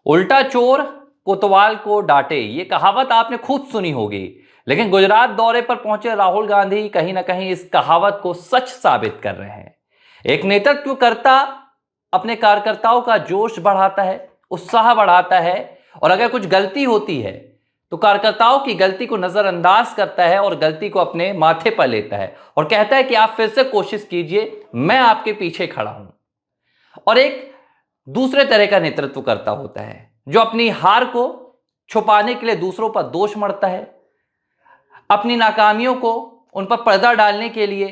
उल्टा चोर कोतवाल को डांटे, ये कहावत आपने खुद सुनी होगी। लेकिन गुजरात दौरे पर पहुंचे राहुल गांधी कहीं ना कहीं इस कहावत को सच साबित कर रहे हैं। एक नेतृत्वकर्ता अपने कार्यकर्ताओं का जोश बढ़ाता है, उत्साह बढ़ाता है, और अगर कुछ गलती होती है तो कार्यकर्ताओं की गलती को नजरअंदाज करता है और गलती को अपने माथे पर लेता है और कहता है कि आप फिर से कोशिश कीजिए, मैं आपके पीछे खड़ा हूं। और एक दूसरे तरह का नेतृत्व करता होता है जो अपनी हार को छुपाने के लिए दूसरों पर दोष मढ़ता है, अपनी नाकामियों को उन पर पर्दा डालने के लिए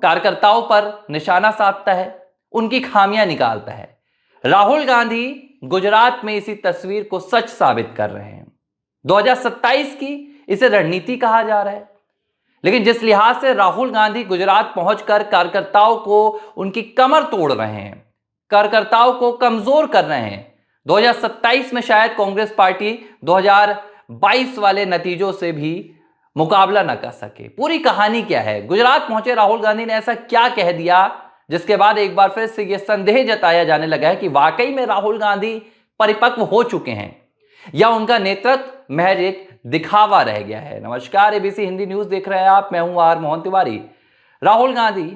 कार्यकर्ताओं पर निशाना साधता है, उनकी खामियां निकालता है। राहुल गांधी गुजरात में इसी तस्वीर को सच साबित कर रहे हैं। 2027 की इसे रणनीति कहा जा रहा है, लेकिन जिस लिहाज से राहुल गांधी गुजरात पहुंचकर कार्यकर्ताओं को उनकी कमर तोड़ रहे हैं, कार्यकर्ताओं को कमजोर कर रहे हैं, 2027 में शायद कांग्रेस पार्टी 2022 वाले नतीजों से भी मुकाबला न कर सके। पूरी कहानी क्या है? गुजरात पहुंचे राहुल गांधी ने ऐसा क्या कह दिया जिसके बाद एक बार फिर से यह संदेह जताया जाने लगा है कि वाकई में राहुल गांधी परिपक्व हो चुके हैं या उनका नेतृत्व महज एक दिखावा रह गया है। नमस्कार, एबीसी हिंदी न्यूज देख रहे हैं आप, मैं हूं आर मोहन तिवारी। राहुल गांधी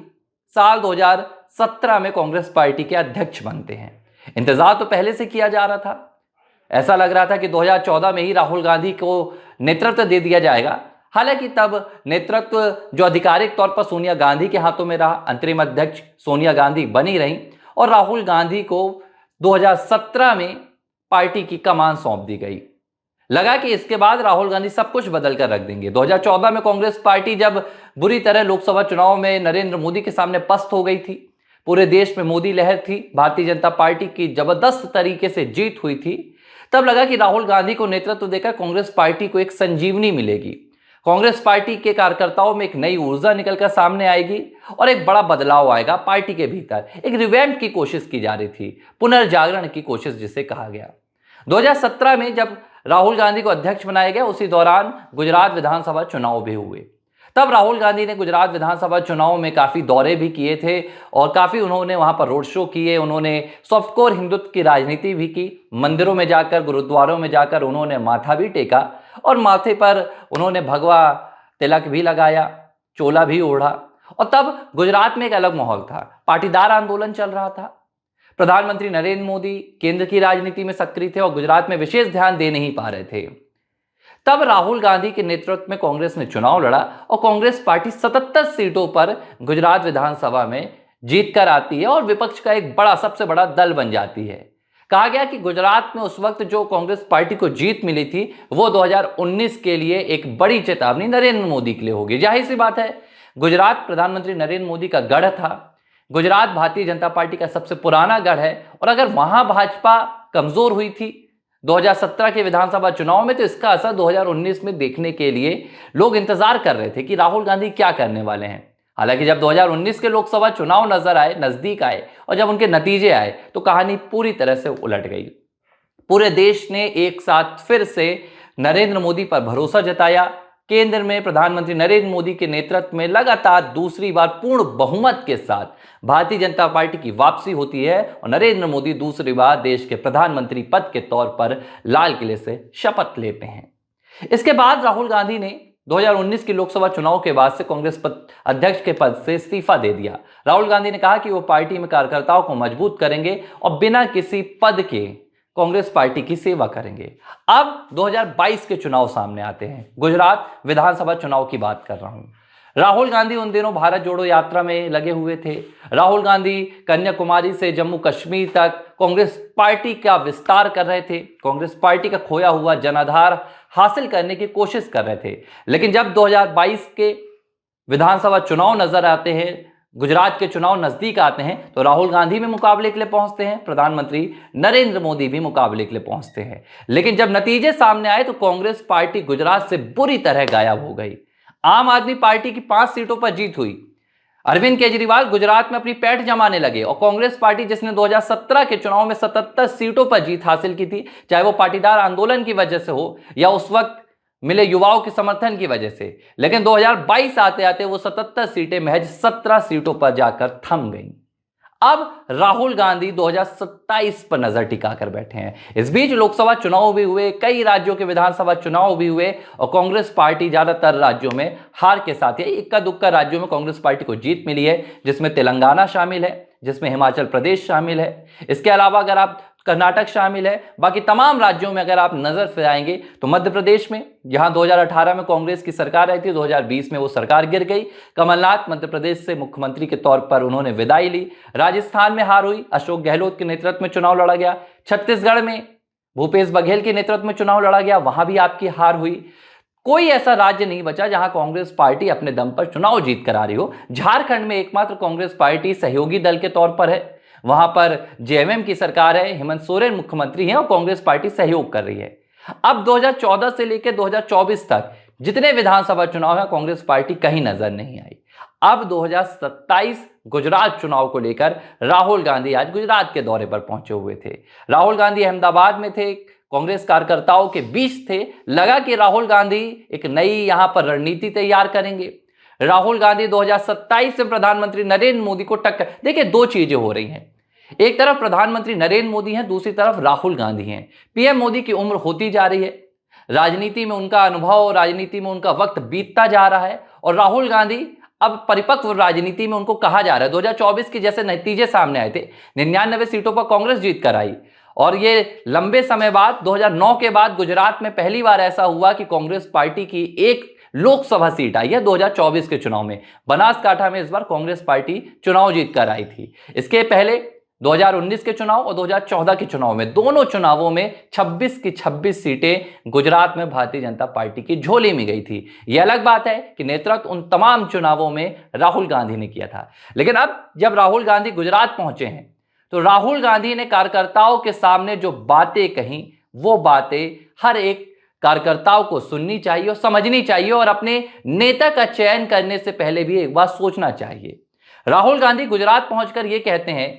साल 2017 में कांग्रेस पार्टी के अध्यक्ष बनते हैं। इंतजार तो पहले से किया जा रहा था, ऐसा लग रहा था कि 2014 में ही राहुल गांधी को नेतृत्व दे दिया जाएगा। हालांकि तब नेतृत्व जो आधिकारिक तौर पर सोनिया गांधी के हाथों में रहा, अंतरिम अध्यक्ष सोनिया गांधी बनी रही और राहुल गांधी को 2017 में पार्टी की कमान सौंप दी गई। लगा कि इसके बाद राहुल गांधी सब कुछ बदल कर रख देंगे। 2014 में कांग्रेस पार्टी जब बुरी तरह लोकसभा चुनाव में नरेंद्र मोदी के सामने पस्त हो गई थी, पूरे देश में मोदी लहर थी, भारतीय जनता पार्टी की जबरदस्त तरीके से जीत हुई थी, तब लगा कि राहुल गांधी को नेतृत्व देकर कांग्रेस पार्टी को एक संजीवनी मिलेगी, कांग्रेस पार्टी के कार्यकर्ताओं में एक नई ऊर्जा निकलकर सामने आएगी और एक बड़ा बदलाव आएगा पार्टी के भीतर। एक रिवैम्प की कोशिश की जा रही थी, पुनर्जागरण की कोशिश जिसे कहा गया। 2017 में जब राहुल गांधी को अध्यक्ष बनाया गया, उसी दौरान गुजरात विधानसभा चुनाव भी हुए। तब राहुल गांधी ने गुजरात विधानसभा चुनाव में काफी दौरे भी किए थे और काफी उन्होंने वहां पर रोड शो किए, उन्होंने सॉफ्टकोर हिंदुत्व की राजनीति भी की, मंदिरों में जाकर, गुरुद्वारों में जाकर उन्होंने माथा भी टेका और माथे पर उन्होंने भगवा तिलक भी लगाया, चोला भी ओढ़ा। और तब गुजरात में एक अलग माहौल था, पाटीदार आंदोलन चल रहा था, प्रधानमंत्री नरेंद्र मोदी केंद्र की राजनीति में सक्रिय थे और गुजरात में विशेष ध्यान दे नहीं पा रहे थे। तब राहुल गांधी के नेतृत्व में कांग्रेस ने चुनाव लड़ा और कांग्रेस पार्टी 77 सीटों पर गुजरात विधानसभा में जीत कर आती है और विपक्ष का एक बड़ा, सबसे बड़ा दल बन जाती है। कहा गया कि गुजरात में उस वक्त जो कांग्रेस पार्टी को जीत मिली थी वो 2019 के लिए एक बड़ी चेतावनी नरेंद्र मोदी के लिए होगी। जाहिर सी बात है, गुजरात प्रधानमंत्री नरेंद्र मोदी का गढ़ था, गुजरात भारतीय जनता पार्टी का सबसे पुराना गढ़ है और अगर वहां भाजपा कमजोर हुई थी 2017 के विधानसभा चुनाव में, तो इसका असर 2019 में देखने के लिए लोग इंतजार कर रहे थे कि राहुल गांधी क्या करने वाले हैं। हालांकि जब 2019 के लोकसभा चुनाव नजर आए, नजदीक आए और जब उनके नतीजे आए तो कहानी पूरी तरह से उलट गई। पूरे देश ने एक साथ फिर से नरेंद्र मोदी पर भरोसा जताया। केंद्र में प्रधानमंत्री नरेंद्र मोदी के नेतृत्व में लगातार दूसरी बार पूर्ण बहुमत के साथ भारतीय जनता पार्टी की वापसी होती है और नरेंद्र मोदी दूसरी बार देश के प्रधानमंत्री पद के तौर पर लाल किले से शपथ लेते हैं। इसके बाद राहुल गांधी ने 2019 के लोकसभा चुनाव के बाद से कांग्रेस अध्यक्ष के पद से इस्तीफा दे दिया। राहुल गांधी ने कहा कि वो पार्टी में कार्यकर्ताओं को मजबूत करेंगे और बिना किसी पद के कांग्रेस पार्टी की सेवा करेंगे। अब 2022 के चुनाव सामने आते हैं, गुजरात विधानसभा चुनाव की बात कर रहा हूं। राहुल गांधी उन दिनों भारत जोड़ो यात्रा में लगे हुए थे। राहुल गांधी कन्याकुमारी से जम्मू कश्मीर तक कांग्रेस पार्टी का विस्तार कर रहे थे, कांग्रेस पार्टी का खोया हुआ जनाधार हासिल करने की कोशिश कर रहे थे। लेकिन जब 2022 के विधानसभा चुनाव नजर आते हैं, गुजरात के चुनाव नजदीक आते हैं, तो राहुल गांधी भी मुकाबले के लिए पहुंचते हैं, प्रधानमंत्री नरेंद्र मोदी भी मुकाबले के लिए पहुंचते हैं। लेकिन जब नतीजे सामने आए तो कांग्रेस पार्टी गुजरात से बुरी तरह गायब हो गई। आम आदमी पार्टी की 5 सीटों पर जीत हुई। अरविंद केजरीवाल गुजरात में अपनी पैठ जमाने लगे और कांग्रेस पार्टी जिसने 2017 के चुनाव में 77 सीटों पर जीत हासिल की थी, चाहे वो पाटीदार आंदोलन की वजह से हो या उस वक्त मिले युवाओं के समर्थन की वजह से, लेकिन 2022 आते आते वो 77 सीटें महज 17 सीटों पर जाकर थम गईं। अब राहुल गांधी 2027 पर नजर टिकाकर बैठे हैं। इस बीच लोकसभा चुनाव भी हुए, कई राज्यों के विधानसभा चुनाव भी हुए और कांग्रेस पार्टी ज्यादातर राज्यों में हार के साथ है। इक्का दुक्का राज्यों में कांग्रेस पार्टी को जीत मिली है, जिसमें तेलंगाना शामिल है, जिसमें हिमाचल प्रदेश शामिल है, इसके अलावा अगर आप कर्नाटक शामिल है, बाकी तमाम राज्यों में अगर आप नजर फिराएंगे तो मध्य प्रदेश में, जहां 2018 में कांग्रेस की सरकार आई थी, 2020 में वो सरकार गिर गई। कमलनाथ मध्य प्रदेश से मुख्यमंत्री के तौर पर उन्होंने विदाई ली। राजस्थान में हार हुई, अशोक गहलोत के नेतृत्व में चुनाव लड़ा गया। छत्तीसगढ़ में भूपेश बघेल के नेतृत्व में चुनाव लड़ा गया, वहां भी आपकी हार हुई। कोई ऐसा राज्य नहीं बचा जहां कांग्रेस पार्टी अपने दम पर चुनाव जीत कर आ रही हो। झारखंड में एकमात्र कांग्रेस पार्टी सहयोगी दल के तौर पर है, वहां पर जेएमएम की सरकार है, हेमंत सोरेन मुख्यमंत्री हैं और कांग्रेस पार्टी सहयोग कर रही है। अब 2014 से लेकर 2024 तक जितने विधानसभा चुनाव हैं, कांग्रेस पार्टी कहीं नजर नहीं आई। अब 2027 गुजरात चुनाव को लेकर राहुल गांधी आज गुजरात के दौरे पर पहुंचे हुए थे। राहुल गांधी अहमदाबाद में थे, कांग्रेस कार्यकर्ताओं के बीच थे। लगा कि राहुल गांधी एक नई यहां पर रणनीति तैयार करेंगे। राहुल गांधी 2027 में प्रधानमंत्री नरेंद्र मोदी को टक्कर। देखिए, दो चीजें हो रही हैं, एक तरफ प्रधानमंत्री नरेंद्र मोदी हैं, दूसरी तरफ राहुल गांधी हैं। पीएम मोदी की उम्र होती जा रही है, राजनीति में उनका अनुभव, राजनीति में उनका वक्त बीतता जा रहा है और राहुल गांधी अब परिपक्व राजनीति में उनको कहा जा रहा है। 2024 के जैसे नतीजे सामने आए थे, 99 सीटों पर कांग्रेस जीत कर आई और ये लंबे समय बाद 2009 के बाद गुजरात में पहली बार ऐसा हुआ कि कांग्रेस पार्टी की एक लोकसभा सीट आई है 2024 के चुनाव में। बनासकांठा में इस बार कांग्रेस पार्टी चुनाव जीत कर आई थी। इसके पहले 2019 के चुनाव और 2014 के चुनाव में, दोनों चुनावों में 26 की 26 सीटें गुजरात में भारतीय जनता पार्टी की झोली में गई थी। यह अलग बात है कि नेतृत्व उन तमाम चुनावों में राहुल गांधी ने किया था। लेकिन अब जब राहुल गांधी गुजरात पहुंचे हैं तो राहुल गांधी ने कार्यकर्ताओं के सामने जो बातें कही, वो बातें हर एक कार्यकर्ताओं को सुननी चाहिए और समझनी चाहिए और अपने नेता का चयन करने से पहले भी एक बार सोचना चाहिए। राहुल गांधी गुजरात पहुंचकर यह कहते हैं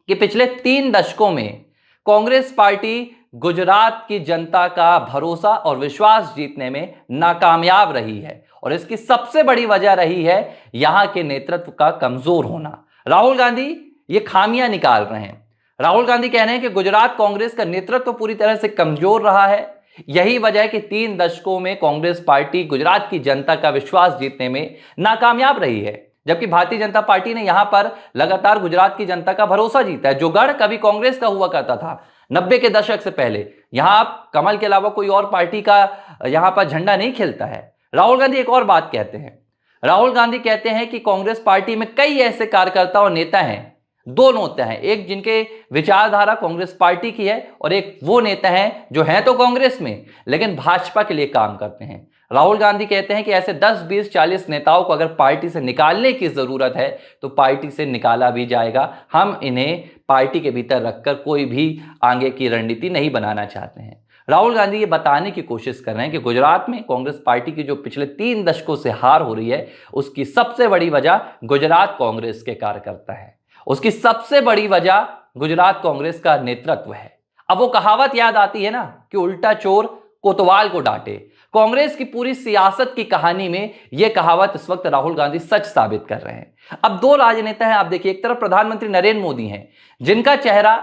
कि पिछले 3 दशकों में कांग्रेस पार्टी गुजरात की जनता का भरोसा और विश्वास जीतने में नाकामयाब रही है और इसकी सबसे बड़ी वजह रही है यहां के नेतृत्व का कमजोर होना। राहुल गांधी ये खामियां निकाल रहे हैं। राहुल गांधी कह रहे हैं कि गुजरात कांग्रेस का नेतृत्व पूरी तरह से कमजोर रहा है। यही वजह है कि 3 दशकों में कांग्रेस पार्टी गुजरात की जनता का विश्वास जीतने में नाकामयाब रही है, जबकि भारतीय जनता पार्टी ने यहां पर लगातार गुजरात की जनता का भरोसा जीता है। जो गढ़ कभी कांग्रेस का हुआ करता था 90 के दशक से पहले, यहां आप कमल के अलावा कोई और पार्टी का यहां पर झंडा नहीं खिलता है। राहुल गांधी एक और बात कहते हैं। राहुल गांधी कहते हैं कि कांग्रेस पार्टी में कई ऐसे कार्यकर्ता और नेता हैं, 2 नेता हैं, एक जिनके विचारधारा कांग्रेस पार्टी की है और एक वो नेता हैं जो हैं तो कांग्रेस में लेकिन भाजपा के लिए काम करते हैं। राहुल गांधी कहते हैं कि ऐसे 10, 20, 40 नेताओं को अगर पार्टी से निकालने की जरूरत है तो पार्टी से निकाला भी जाएगा। हम इन्हें पार्टी के भीतर रखकर कोई भी आगे की रणनीति नहीं बनाना चाहते हैं। राहुल गांधी ये बताने की कोशिश कर रहे हैं कि गुजरात में कांग्रेस पार्टी की जो पिछले 3 दशकों से हार हो रही है, उसकी सबसे बड़ी वजह गुजरात कांग्रेस के कार्यकर्ता है, उसकी सबसे बड़ी वजह गुजरात कांग्रेस का नेतृत्व है। अब वो कहावत याद आती है ना कि उल्टा चोर कोतवाल को डांटे। कांग्रेस की पूरी सियासत की कहानी में यह कहावत इस वक्त राहुल गांधी सच साबित कर रहे हैं। अब 2 राजनेता हैं, आप देखिए, एक तरफ प्रधानमंत्री नरेंद्र मोदी हैं, जिनका चेहरा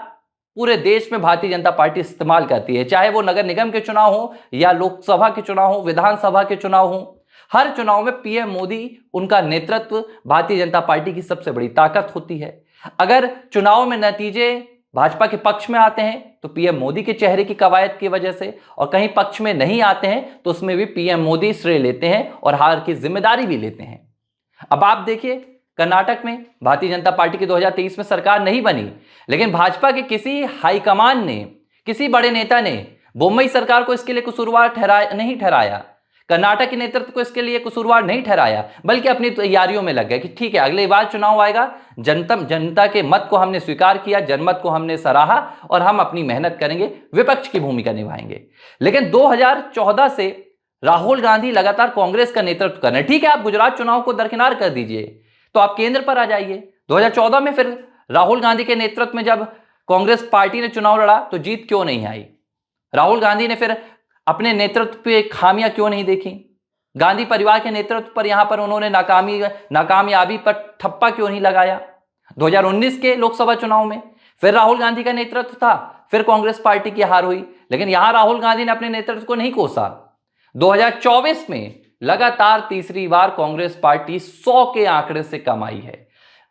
पूरे देश में भारतीय जनता पार्टी इस्तेमाल करती है, चाहे वो नगर निगम के चुनाव हो या लोकसभा के चुनाव हो, विधानसभा के चुनाव हो। हर चुनाव में पीएम मोदी, उनका नेतृत्व भारतीय जनता पार्टी की सबसे बड़ी ताकत होती है। अगर चुनाव में नतीजे भाजपा के पक्ष में आते हैं तो पीएम मोदी के चेहरे की कवायद की वजह से, और कहीं पक्ष में नहीं आते हैं तो उसमें भी पीएम मोदी श्रेय लेते हैं और हार की जिम्मेदारी भी लेते हैं। अब आप देखिए, कर्नाटक में भारतीय जनता पार्टी की 2023 में सरकार नहीं बनी, लेकिन भाजपा के किसी हाईकमान ने, किसी बड़े नेता ने मुंबई सरकार को इसके लिए कसूरवार नहीं ठहराया, कर्नाटक के नेतृत्व को इसके लिए कसूरवार नहीं ठहराया, बल्कि अपनी तैयारियों में लग गए कि ठीक है, अगले बार चुनाव आएगा, जनता के मत को हमने स्वीकार किया, जनमत को हमने सराहा और हम अपनी मेहनत करेंगे, विपक्ष की भूमिका निभाएंगे। लेकिन 2014 से राहुल गांधी लगातार कांग्रेस का नेतृत्व कर रहे हैं। ठीक है, आप गुजरात चुनाव को दरकिनार कर दीजिए तो आप केंद्र पर आ जाइए। 2014 में फिर राहुल गांधी के नेतृत्व में जब कांग्रेस पार्टी ने चुनाव लड़ा तो जीत क्यों नहीं आई? राहुल गांधी ने फिर अपने नेतृत्व पे खामियां क्यों नहीं देखी? गांधी परिवार के नेतृत्व पर यहां पर उन्होंने नाकामयाबी पर ठप्पा क्यों नहीं लगाया? 2019 के लोकसभा चुनाव में फिर राहुल गांधी का नेतृत्व था, फिर कांग्रेस पार्टी की हार हुई, लेकिन यहां राहुल गांधी ने अपने नेतृत्व को नहीं कोसा। 2024 में लगातार तीसरी बार कांग्रेस पार्टी 100 के आंकड़े से कम आई है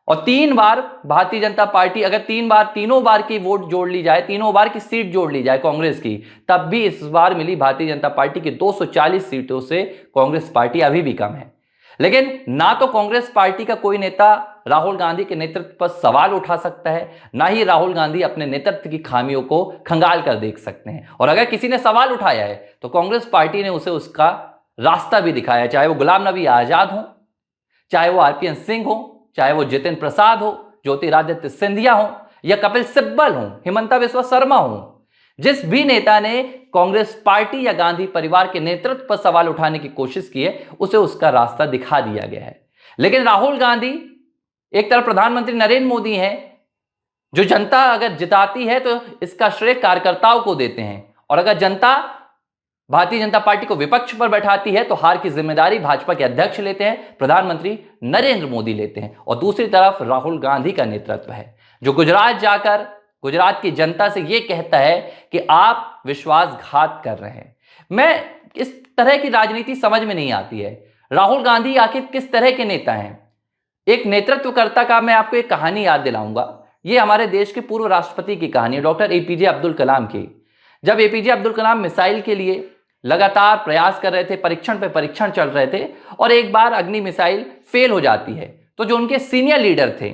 और 3 बार भारतीय जनता पार्टी, अगर तीनों बार की वोट जोड़ ली जाए, तीनों बार की सीट जोड़ ली जाए कांग्रेस की, तब भी इस बार मिली भारतीय जनता पार्टी की 240 सीटों से कांग्रेस पार्टी अभी भी कम है। लेकिन ना तो कांग्रेस पार्टी का कोई नेता राहुल गांधी के नेतृत्व पर सवाल उठा सकता है, ना ही राहुल गांधी अपने नेतृत्व की खामियों को खंगाल कर देख सकते हैं। और अगर किसी ने सवाल उठाया है तो कांग्रेस पार्टी ने उसे उसका रास्ता भी दिखाया, चाहे वो गुलाम नबी आजाद हो, चाहे वो आरपीएन सिंह हो, चाहे वो जितिन प्रसाद हो, ज्योतिरादित्य सिंधिया हो, या कपिल सिब्बल हो, हिमंता बिस्वा शर्मा हो। जिस भी नेता ने कांग्रेस पार्टी या गांधी परिवार के नेतृत्व पर सवाल उठाने की कोशिश की है, उसे उसका रास्ता दिखा दिया गया है। लेकिन राहुल गांधी एक तरफ प्रधानमंत्री नरेंद्र मोदी हैं, जो जनता अगर जिताती है तो इसका श्रेय कार्यकर्ताओं को देते हैं, और अगर जनता भारतीय जनता पार्टी को विपक्ष पर बैठाती है तो हार की जिम्मेदारी भाजपा के अध्यक्ष लेते हैं, प्रधानमंत्री नरेंद्र मोदी लेते हैं। और दूसरी तरफ राहुल गांधी का नेतृत्व है, जो गुजरात जाकर गुजरात की जनता से यह कहता है कि आप विश्वासघात कर रहे हैं। मैं इस तरह की राजनीति समझ में नहीं आती है। राहुल गांधी आखिर किस तरह के नेता हैं? एक नेतृत्वकर्ता का मैं आपको एक कहानी याद दिलाऊंगा। यह हमारे देश के पूर्व राष्ट्रपति की कहानी है, डॉक्टर एपीजे अब्दुल कलाम की। जब एपीजे अब्दुल कलाम मिसाइल के लिए लगातार प्रयास कर रहे थे, परीक्षण पे परीक्षण चल रहे थे, और एक बार अग्नि मिसाइल फेल हो जाती है, तो जो उनके सीनियर लीडर थे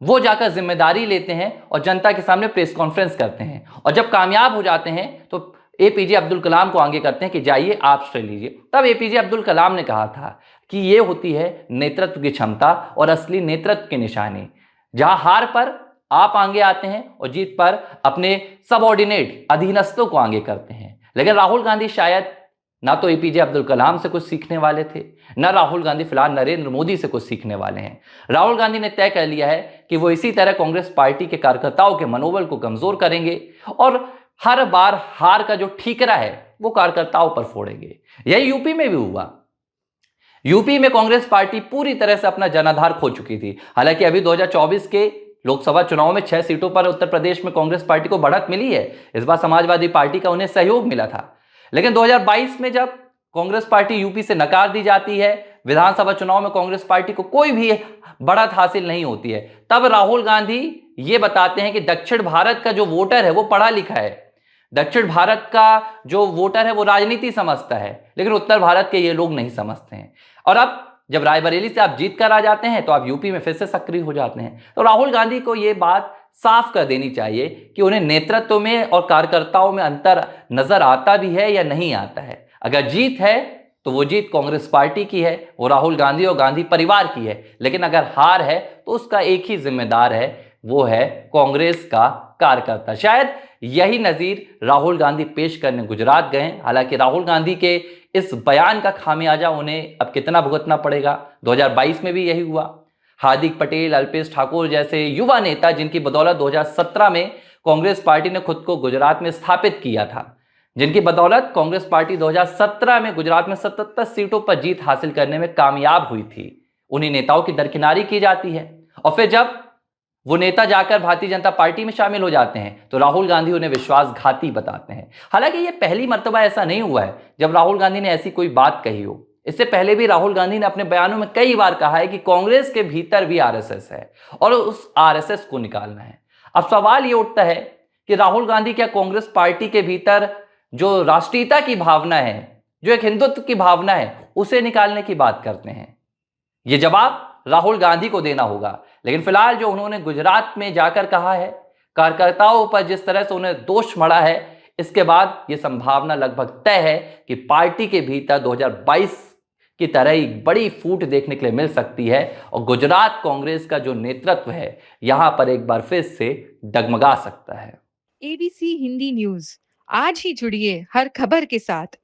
वो जाकर जिम्मेदारी लेते हैं और जनता के सामने प्रेस कॉन्फ्रेंस करते हैं, और जब कामयाब हो जाते हैं तो एपीजे अब्दुल कलाम को आगे करते हैं कि जाइए आप श्रेय लीजिए। तब एपीजे अब्दुल कलाम ने कहा था कि ये होती है नेतृत्व की क्षमता और असली नेतृत्व की निशानी, जहां हार पर आप आगे आते हैं और जीत पर अपने सबऑर्डिनेट अधीनस्थों को आगे करते हैं। लेकिन राहुल गांधी शायद ना तो एपीजे अब्दुल कलाम से कुछ सीखने वाले थे, ना राहुल गांधी फिलहाल नरेंद्र मोदी से कुछ सीखने वाले हैं। राहुल गांधी ने तय कर लिया है कि वो इसी तरह कांग्रेस पार्टी के कार्यकर्ताओं के मनोबल को कमजोर करेंगे और हर बार हार का जो ठीकरा है वो कार्यकर्ताओं पर फोड़ेंगे। यही यूपी में भी हुआ। यूपी में कांग्रेस पार्टी पूरी तरह से अपना जनाधार खो चुकी थी। हालांकि अभी 2024 के लोकसभा चुनाव में 6 सीटों पर उत्तर प्रदेश में कांग्रेस पार्टी को बढ़त मिली है। इस बार समाजवादी पार्टी का उन्हें सहयोग मिला था। लेकिन 2022 में जब कांग्रेस पार्टी यूपी से नकार दी जाती है, विधानसभा चुनाव में कांग्रेस पार्टी को कोई भी बढ़त हासिल नहीं होती है, तब राहुल गांधी ये बताते हैं कि दक्षिण भारत का जो वोटर है वो पढ़ा लिखा है, दक्षिण भारत का जो वोटर है वो राजनीति समझता है, लेकिन उत्तर भारत के ये लोग नहीं समझते हैं। और अब जब रायबरेली से आप जीत कर आ जाते हैं तो आप यूपी में फिर से सक्रिय हो जाते हैं। तो राहुल गांधी को ये बात साफ कर देनी चाहिए कि उन्हें नेतृत्व में और कार्यकर्ताओं में अंतर नजर आता भी है या नहीं आता है। अगर जीत है तो वो जीत कांग्रेस पार्टी की है, वो राहुल गांधी और गांधी परिवार की है, लेकिन अगर हार है तो उसका एक ही जिम्मेदार है, वो है कांग्रेस का कार्यकर्ता। शायद यही नजीर राहुल गांधी पेश करने गुजरात गए। हालांकि राहुल गांधी के इस बयान का खामियाजा उन्हें अब कितना भुगतना पड़ेगा, 2022 में भी यही हुआ। हार्दिक पटेल, अल्पेश ठाकुर जैसे युवा नेता जिनकी बदौलत 2017 में कांग्रेस पार्टी ने खुद को गुजरात में स्थापित किया था, जिनकी बदौलत कांग्रेस पार्टी 2017 में गुजरात में 77 सीटों पर जीत हासिल करने में कामयाब हुई थी, उन्हीं नेताओं की दरकिनारी की जाती है। और फिर जब वो नेता जाकर भारतीय जनता पार्टी में शामिल हो जाते हैं तो राहुल गांधी उन्हें विश्वासघाती बताते हैं। हालांकि ये पहली मर्तबा ऐसा नहीं हुआ है जब राहुल गांधी ने ऐसी कोई बात कही हो। इससे पहले भी राहुल गांधी ने अपने बयानों में कई बार कहा है कि कांग्रेस के भीतर भी आरएसएस है और उस आरएसएस को निकालना है। अब सवाल ये उठता है कि राहुल गांधी क्या कांग्रेस पार्टी के भीतर जो राष्ट्रीयता की भावना है, जो एक हिंदुत्व की भावना है, उसे निकालने की बात करते हैं? ये जवाब राहुल गांधी को देना होगा। लेकिन फिलहाल जो उन्होंने गुजरात में जाकर कहा है, कार्यकर्ताओं पर जिस तरह से उन्हें दोष मढ़ा है, इसके बाद यह संभावना लगभग तय है कि पार्टी के भीतर 2022 की तरह ही बड़ी फूट देखने के लिए मिल सकती है और गुजरात कांग्रेस का जो नेतृत्व है यहां पर एक बार फिर से डगमगा सकता है। एबीसी हिंदी न्यूज, आज ही जुड़िए हर खबर के साथ।